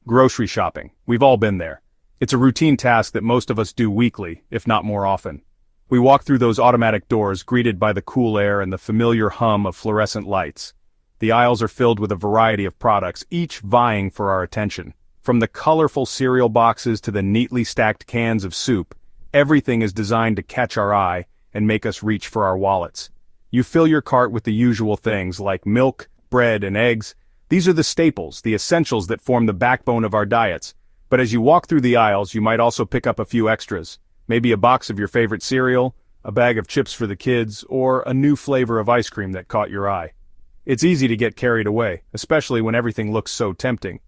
Grocery shopping. We've all been there. It's a routine task that most of us do weekly, if not more often. We walk through those automatic doors greeted by the cool air and the familiar hum of fluorescent lights. The aisles are filled with a variety of products, each vying for our attention. From the colorful cereal boxes to the neatly stacked cans of soup, everything is designed to catch our eye and make us reach for our wallets. You fill your cart with the usual things like milk, bread, and eggs. These are the staples, the essentials that form the backbone of our diets. But as you walk through the aisles, you might also pick up a few extras. Maybe a box of your favorite cereal, a bag of chips for the kids, or a new flavor of ice cream that caught your eye. It's easy to get carried away, especially when everything looks so tempting.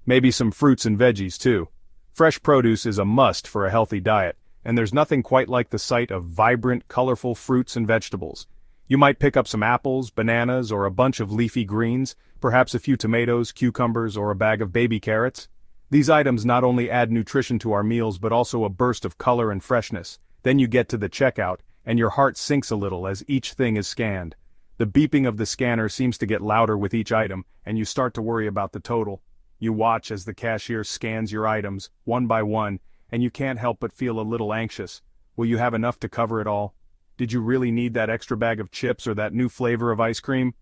Maybe some fruits and veggies too. Fresh produce is a must for a healthy diet, and there's nothing quite like the sight of vibrant, colorful fruits and vegetables. You might pick up some apples, bananas, or a bunch of leafy greens, perhaps a few tomatoes, cucumbers, or a bag of baby carrots. These items not only add nutrition to our meals but also a burst of color and freshness. Then you get to the checkout, and your heart sinks a little as each thing is scanned. The beeping of the scanner seems to get louder with each item, and you start to worry about the total. You watch as the cashier scans your items, one by one, and you can't help but feel a little anxious. Will you have enough to cover it all? Did you really need that extra bag of chips or that new flavor of ice cream?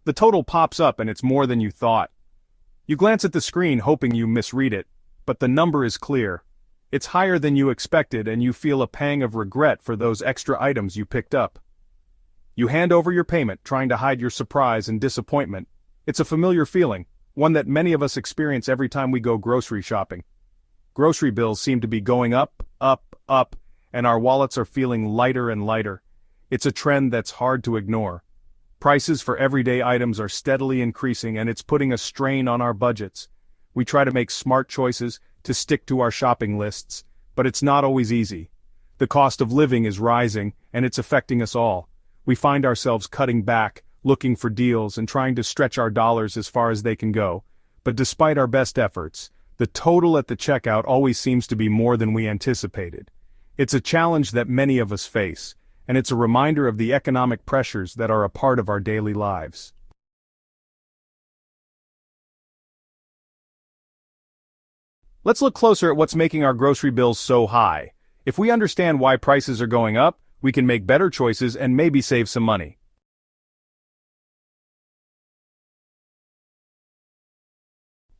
The total pops up and it's more than you thought. You glance at the screen hoping you misread it, but the number is clear. It's higher than you expected and you feel a pang of regret for those extra items you picked up. You hand over your payment, trying to hide your surprise and disappointment. It's a familiar feeling, one that many of us experience every time we go grocery shopping. Grocery bills seem to be going up, up, and our wallets are feeling lighter and lighter. It's a trend that's hard to ignore. Prices for everyday items are steadily increasing and it's putting a strain on our budgets. We try to make smart choices, to stick to our shopping lists, but it's not always easy. The cost of living is rising and it's affecting us all. We find ourselves cutting back, looking for deals and trying to stretch our dollars as far as they can go. But despite our best efforts, the total at the checkout always seems to be more than we anticipated. It's a challenge that many of us face, and it's a reminder of the economic pressures that are a part of our daily lives. Let's look closer at what's making our grocery bills so high. If we understand why prices are going up, we can make better choices and maybe save some money.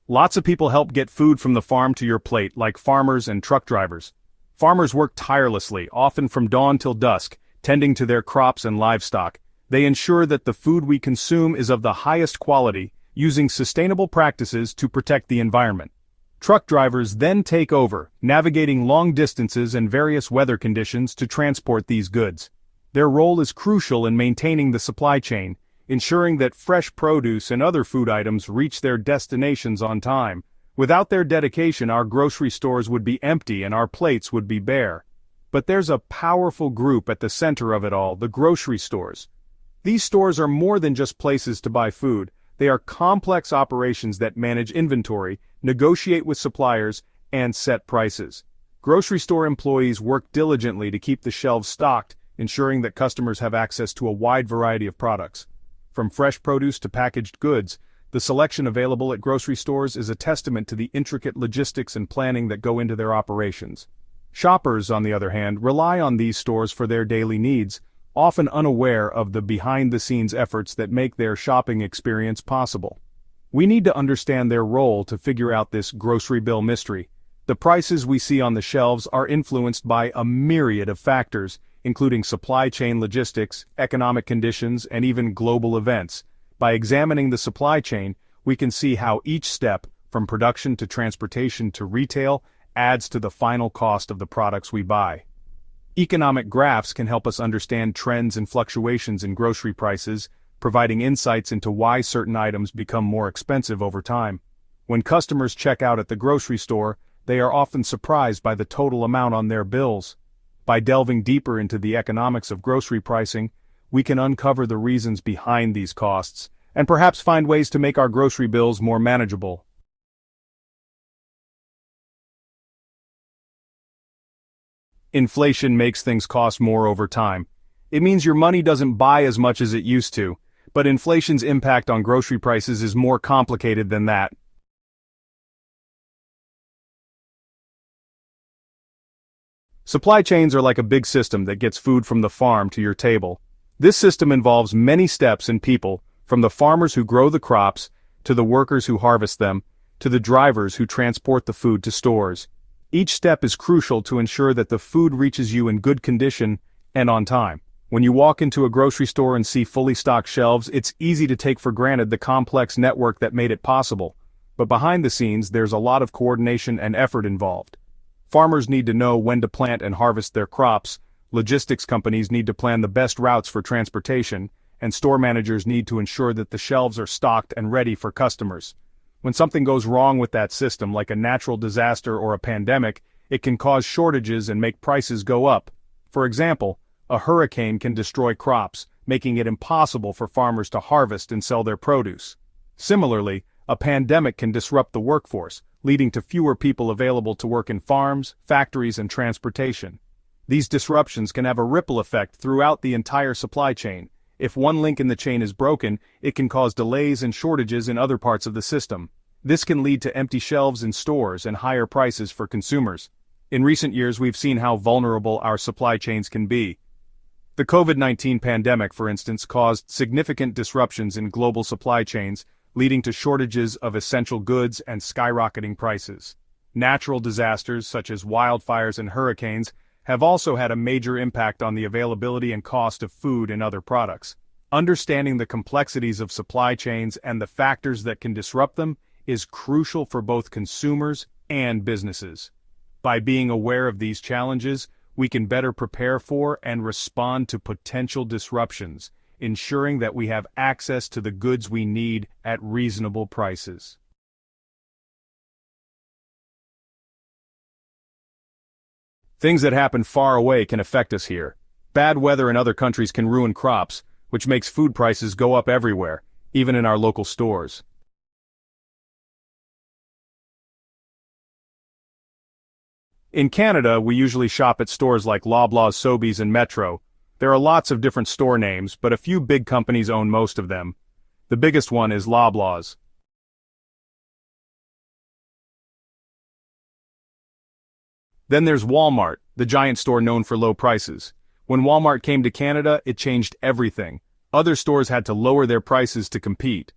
Lots of people help get food from the farm to your plate, like farmers and truck drivers. Farmers work tirelessly, often from dawn till dusk, tending to their crops and livestock. They ensure that the food we consume is of the highest quality, using sustainable practices to protect the environment. Truck drivers then take over, navigating long distances and various weather conditions to transport these goods. Their role is crucial in maintaining the supply chain, ensuring that fresh produce and other food items reach their destinations on time. Without their dedication, our grocery stores would be empty and our plates would be bare. But there's a powerful group at the center of it all, the grocery stores. These stores are more than just places to buy food. They are complex operations that manage inventory, negotiate with suppliers, and set prices. Grocery store employees work diligently to keep the shelves stocked, ensuring that customers have access to a wide variety of products. From fresh produce to packaged goods, the selection available at grocery stores is a testament to the intricate logistics and planning that go into their operations. Shoppers, on the other hand, rely on these stores for their daily needs, often unaware of the behind-the-scenes efforts that make their shopping experience possible. We need to understand their role to figure out this grocery bill mystery. The prices we see on the shelves are influenced by a myriad of factors, including supply chain logistics, economic conditions, and even global events. By examining the supply chain, we can see how each step, from production to transportation to retail, adds to the final cost of the products we buy. Economic graphs can help us understand trends and fluctuations in grocery prices, providing insights into why certain items become more expensive over time. When customers check out at the grocery store, they are often surprised by the total amount on their bills. By delving deeper into the economics of grocery pricing, we can uncover the reasons behind these costs, and perhaps find ways to make our grocery bills more manageable. Inflation makes things cost more over time. It means your money doesn't buy as much as it used to, but inflation's impact on grocery prices is more complicated than that. Supply chains are like a big system that gets food from the farm to your table. This system involves many steps and people, from the farmers who grow the crops, to the workers who harvest them, to the drivers who transport the food to stores. Each step is crucial to ensure that the food reaches you in good condition and on time. When you walk into a grocery store and see fully stocked shelves, it's easy to take for granted the complex network that made it possible. But behind the scenes, there's a lot of coordination and effort involved. Farmers need to know when to plant and harvest their crops, logistics companies need to plan the best routes for transportation, and store managers need to ensure that the shelves are stocked and ready for customers. When something goes wrong with that system, like a natural disaster or a pandemic, it can cause shortages and make prices go up. For example, a hurricane can destroy crops, making it impossible for farmers to harvest and sell their produce. Similarly, a pandemic can disrupt the workforce, leading to fewer people available to work in farms, factories, and transportation. These disruptions can have a ripple effect throughout the entire supply chain. If one link in the chain is broken, it can cause delays and shortages in other parts of the system. This can lead to empty shelves in stores and higher prices for consumers. In recent years, we've seen how vulnerable our supply chains can be. The COVID-19 pandemic, for instance, caused significant disruptions in global supply chains, leading to shortages of essential goods and skyrocketing prices. Natural disasters such as wildfires and hurricanes have also had a major impact on the availability and cost of food and other products. Understanding the complexities of supply chains and the factors that can disrupt them is crucial for both consumers and businesses. By being aware of these challenges, we can better prepare for and respond to potential disruptions, ensuring that we have access to the goods we need at reasonable prices. Things that happen far away can affect us here. Bad weather in other countries can ruin crops, which makes food prices go up everywhere, even in our local stores. In Canada, we usually shop at stores like Loblaws, Sobeys, and Metro. There are lots of different store names, but a few big companies own most of them. The biggest one is Loblaws. Then there's Walmart, the giant store known for low prices. When Walmart came to Canada, it changed everything. Other stores had to lower their prices to compete.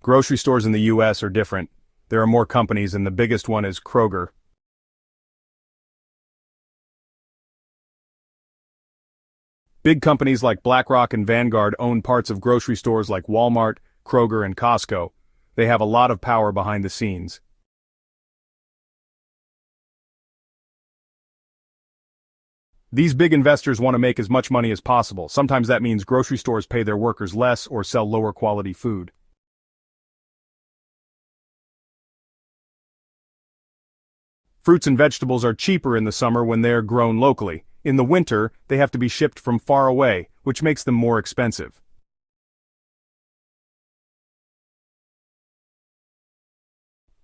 Grocery stores in the US are different. There are more companies, and the biggest one is Kroger. Big companies like BlackRock and Vanguard own parts of grocery stores like Walmart, Kroger, and Costco. They have a lot of power behind the scenes. These big investors want to make as much money as possible. Sometimes that means grocery stores pay their workers less or sell lower quality food. Fruits and vegetables are cheaper in the summer when they are grown locally. In the winter, they have to be shipped from far away, which makes them more expensive.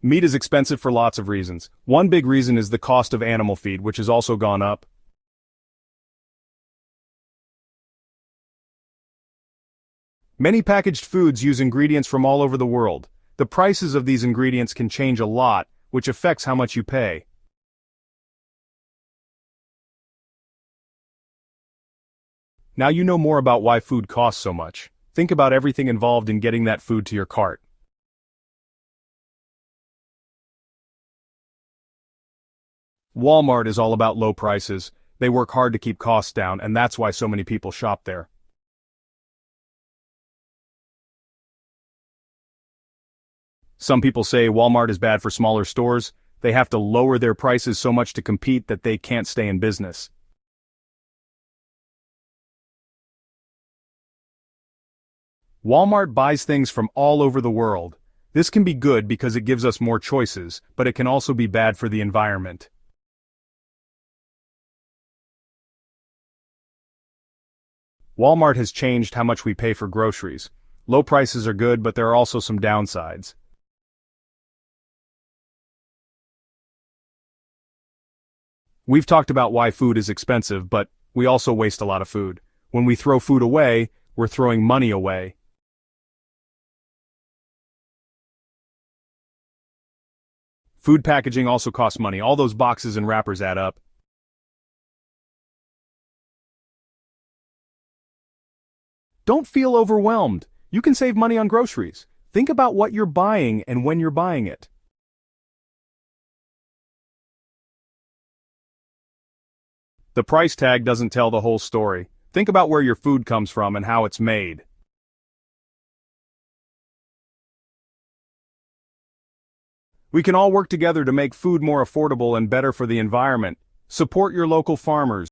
Meat is expensive for lots of reasons. One big reason is the cost of animal feed, which has also gone up. Many packaged foods use ingredients from all over the world. The prices of these ingredients can change a lot, which affects how much you pay. Now you know more about why food costs so much. Think about everything involved in getting that food to your cart. Walmart is all about low prices. They work hard to keep costs down, and that's why so many people shop there. Some people say Walmart is bad for smaller stores. They have to lower their prices so much to compete that they can't stay in business. Walmart buys things from all over the world. This can be good because it gives us more choices, but it can also be bad for the environment. Walmart has changed how much we pay for groceries. Low prices are good, but there are also some downsides. We've talked about why food is expensive, but we also waste a lot of food. When we throw food away, we're throwing money away. Food packaging also costs money. All those boxes and wrappers add up. Don't feel overwhelmed. You can save money on groceries. Think about what you're buying and when you're buying it. The price tag doesn't tell the whole story. Think about where your food comes from and how it's made. We can all work together to make food more affordable and better for the environment. Support your local farmers.